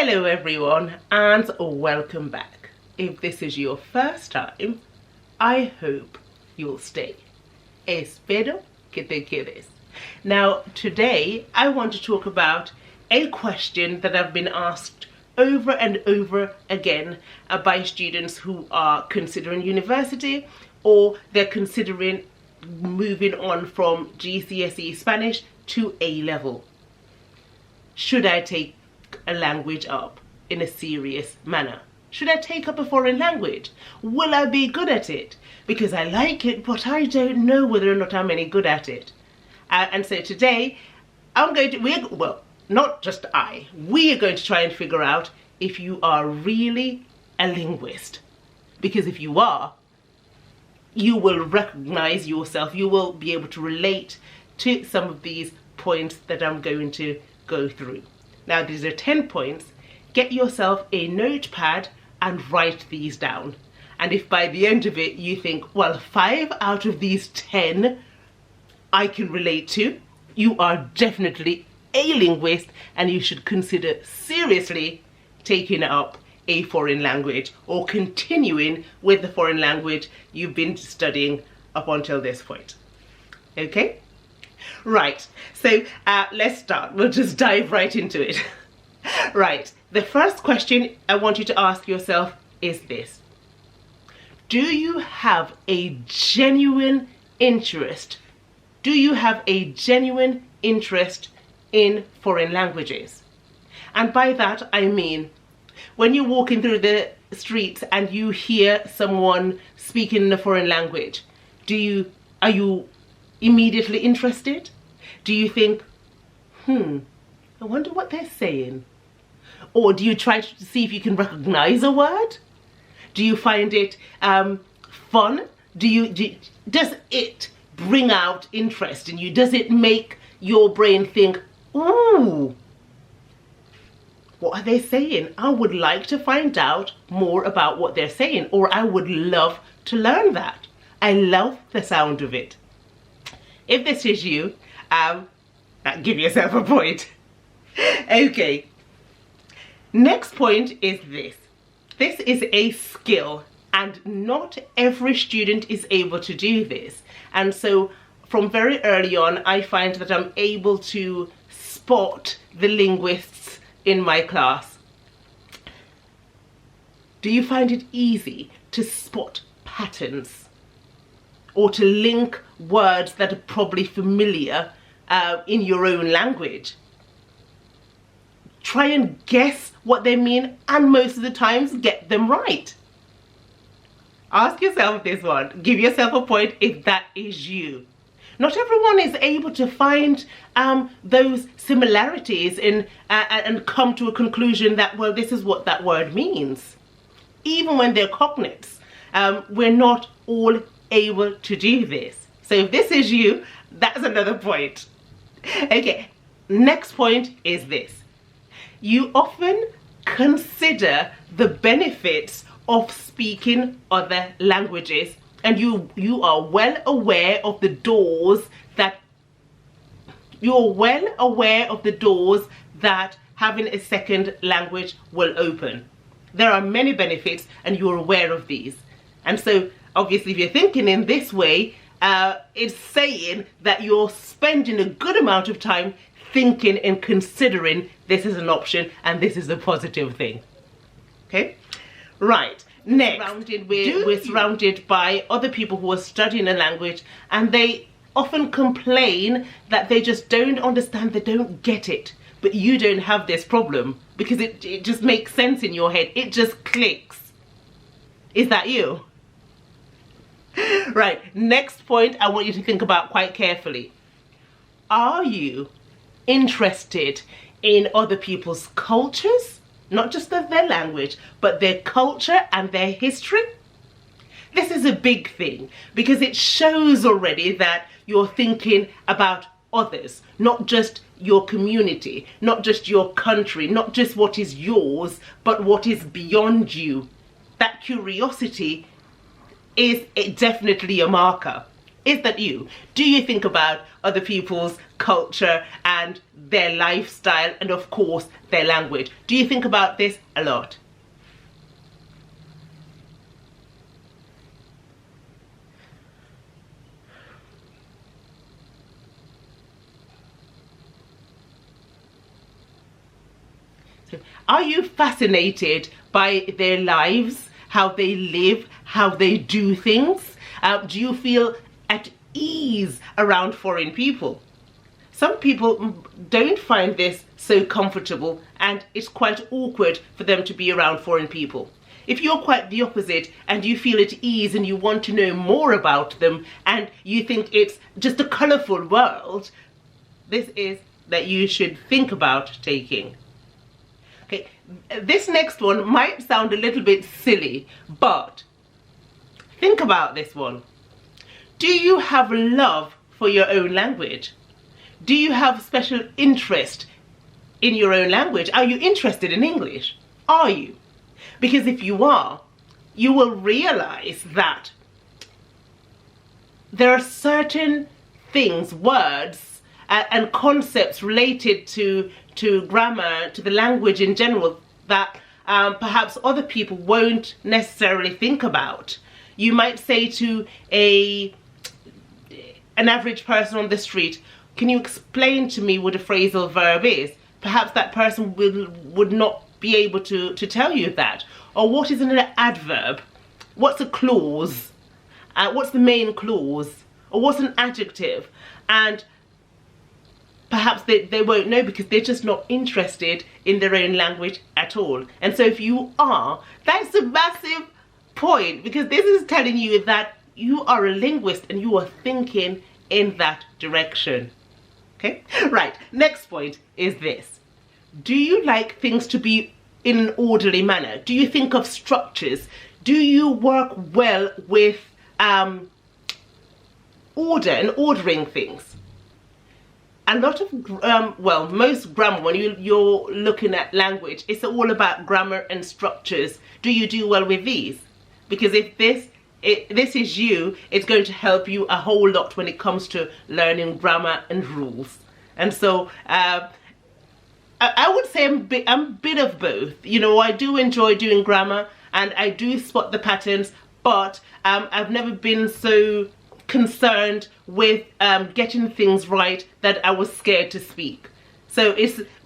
Hello everyone and welcome back. If this is your first time, I hope you'll stay. Espero que te quedes. Now today I want to talk about a question that I've been asked over and over again by students who are considering university or they're considering moving on from GCSE Spanish to A-level. Should I take a language up in a serious manner? Should I take up a foreign language? Will I be good at it? Because I like it, but I don't know whether or not I'm any good at it. And so today, we are going to try and figure out if you are really a linguist. Because if you are, you will recognize yourself, you will be able to relate to some of these points that I'm going to go through. Now these are 10 points. Get yourself a notepad and write these down. And if by the end of it you think, well, 5 out of these 10 I can relate to, you are definitely a linguist and you should consider seriously taking up a foreign language or continuing with the foreign language you've been studying up until this point. Okay? Right, so let's start. We'll just dive right into it. Right, the first question I want you to ask yourself is this. Do you have a genuine interest? Do you have a genuine interest in foreign languages? And by that I mean, when you're walking through the streets and you hear someone speaking in a foreign language, are you immediately interested? Do you think, I wonder what they're saying? Or do you try to see if you can recognize a word? Do you find it fun? Does it bring out interest in you? Does it make your brain think, ooh, what are they saying? I would like to find out more about what they're saying, or I would love to learn that. I love the sound of it. If this is you, give yourself a point. Okay. Next point is this. This is a skill and not every student is able to do this. And so from very early on, I find that I'm able to spot the linguists in my class. Do you find it easy to spot patterns? Or to link words that are probably familiar in your own language? Try and guess what they mean and most of the times get them right. Ask yourself this one. Give yourself a point if that is you. Not everyone is able to find those similarities and come to a conclusion that, well, this is what that word means. Even when they're cognates, we're not all able to do this. So if this is you, that's another point. Okay, next point is this. You often consider the benefits of speaking other languages, and you are well aware of the doors that having a second language will open. There are many benefits and you're aware of these. And so obviously, if you're thinking in this way, it's saying that you're spending a good amount of time thinking and considering this is an option and this is a positive thing. Okay? Right. Next, we're surrounded by other people who are studying a language and they often complain that they just don't understand, they don't get it. But you don't have this problem because it just makes sense in your head. It just clicks. Is that you? Right, next point I want you to think about quite carefully. Are you interested in other people's cultures? Not just of their language, but their culture and their history? This is a big thing because it shows already that you're thinking about others, not just your community, not just your country, not just what is yours, but what is beyond you. That curiosity is definitely a marker. Is that you? Do you think about other people's culture and their lifestyle and of course their language? Do you think about this a lot? So, are you fascinated by their lives, how they live, how they do things? Do you feel at ease around foreign people? Some people don't find this so comfortable and it's quite awkward for them to be around foreign people. If you're quite the opposite and you feel at ease and you want to know more about them and you think it's just a colourful world, this is that you should think about taking. Okay, this next one might sound a little bit silly, but think about this one. Do you have love for your own language? Do you have special interest in your own language? Are you interested in English? Are you? Because if you are, you will realize that there are certain things, words, and concepts related to grammar, to the language in general, that perhaps other people won't necessarily think about. You might say to an average person on the street, can you explain to me what a phrasal verb is? Perhaps that person would not be able to tell you that. Or what is an adverb? What's a clause? What's the main clause? Or what's an adjective? And perhaps they won't know because they're just not interested in their own language at all. And so if you are, that's a massive point, because this is telling you that you are a linguist and you are thinking in that direction. Okay, right, next point is this. Do you like things to be in an orderly manner? Do you think of structures? Do you work well with order and ordering things? A lot of, well, most grammar, when you're looking at language, it's all about grammar and structures. Do you do well with these? Because if this is you, it's going to help you a whole lot when it comes to learning grammar and rules. And so I would say I'm a bit of both. You know, I do enjoy doing grammar and I do spot the patterns, but I've never been so concerned with getting things right that I was scared to speak. So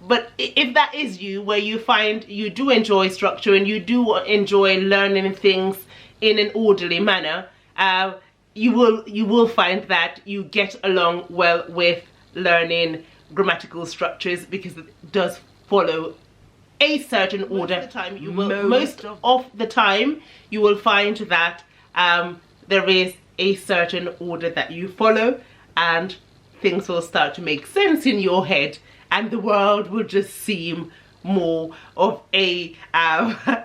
but if that is you, where you find you do enjoy structure and you do enjoy learning things in an orderly manner, you will find that you get along well with learning grammatical structures, because it does follow a certain order. Most of the time you will find that there is a certain order that you follow, and things will start to make sense in your head and the world will just seem more of a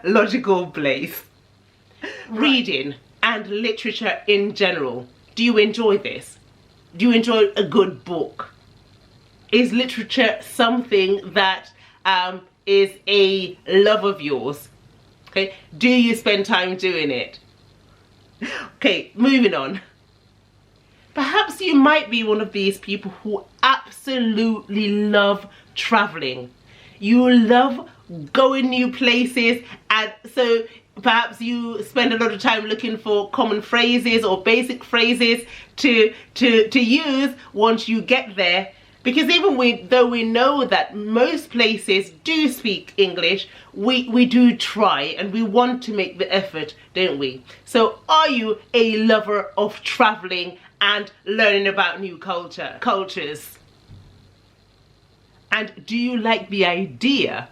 logical place. Right. Reading and literature in general. Do you enjoy this? Do you enjoy a good book? Is literature something that is a love of yours? Okay, do you spend time doing it? Okay, moving on. Perhaps you might be one of these people who absolutely love traveling. You love going new places, and so perhaps you spend a lot of time looking for common phrases or basic phrases to use once you get there. Because even though we know that most places do speak English, we do try and we want to make the effort, don't we? So are you a lover of traveling and learning about new cultures? And do you like the idea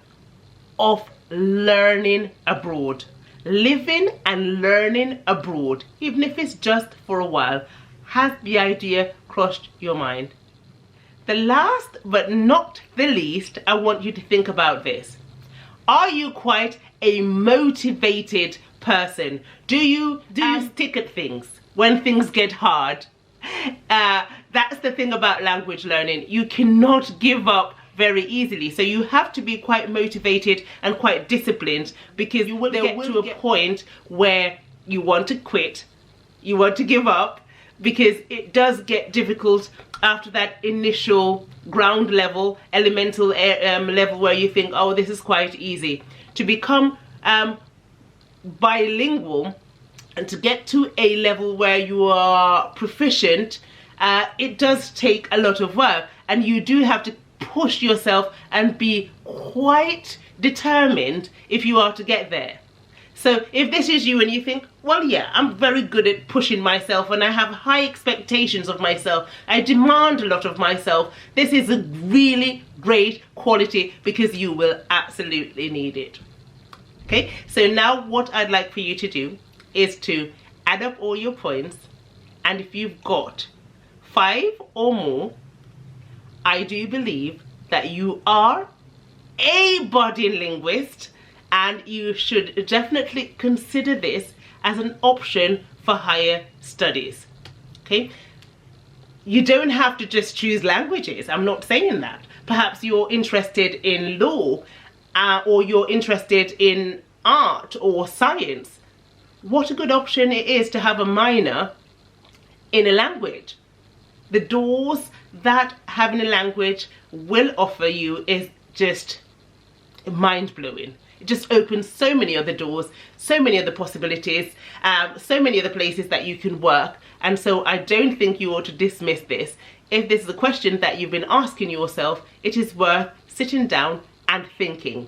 of learning abroad? Living and learning abroad, even if it's just for a while. Has the idea crossed your mind? The last but not the least, I want you to think about this. Are you quite a motivated person? Do you stick at things when things get hard? That's the thing about language learning. You cannot give up very easily. So you have to be quite motivated and quite disciplined, because you will get to a point where you want to quit, you want to give up, because it does get difficult after that initial ground level, elemental level where you think, oh, this is quite easy. To become bilingual and to get to a level where you are proficient, it does take a lot of work, and you do have to push yourself and be quite determined if you are to get there. So if this is you and you think, well, yeah, I'm very good at pushing myself and I have high expectations of myself, I demand a lot of myself, this is a really great quality, because you will absolutely need it. Okay, so now what I'd like for you to do is to add up all your points, and if you've got 5 or more, I do believe that you are a budding linguist, and you should definitely consider this as an option for higher studies. Okay, you don't have to just choose languages, I'm not saying that. Perhaps you're interested in law, or you're interested in art or science. What a good option it is to have a minor in a language. The doors that having a language will offer you is just mind-blowing. It just opens so many other doors, so many other possibilities, so many other places that you can work. And so I don't think you ought to dismiss this. If this is a question that you've been asking yourself, it is worth sitting down and thinking,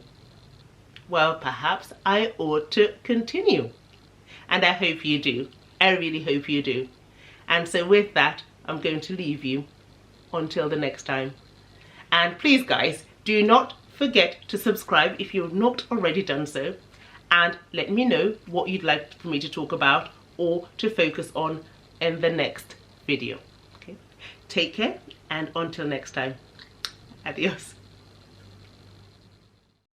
well, perhaps I ought to continue. And I hope you do. I really hope you do. And so with that, I'm going to leave you until the next time. And please, guys, do not forget to subscribe if you've not already done so, and let me know what you'd like for me to talk about or to focus on in the next video. Okay, take care, and until next time, adios.